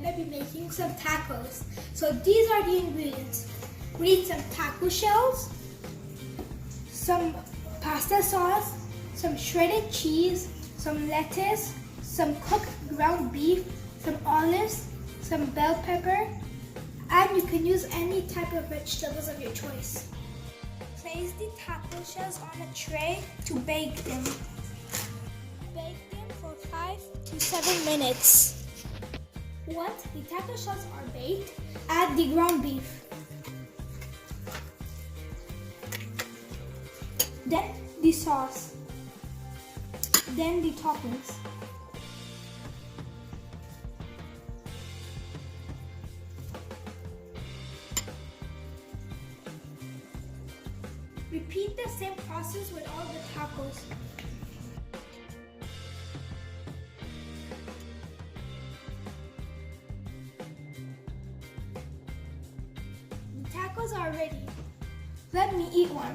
gonna be making some tacos. So these are the ingredients. We need some taco shells, some pasta sauce, some shredded cheese, some lettuce, some cooked ground beef, some olives, some bell pepper, and you can use any type of vegetables of your choice. Place the taco shells on a tray to bake them. Bake them for 5 to 7 minutes. Once the taco shells are baked, add the ground beef. Then the sauce. Then the toppings. Repeat the same process with all the tacos. The tacos are ready. Let me eat one.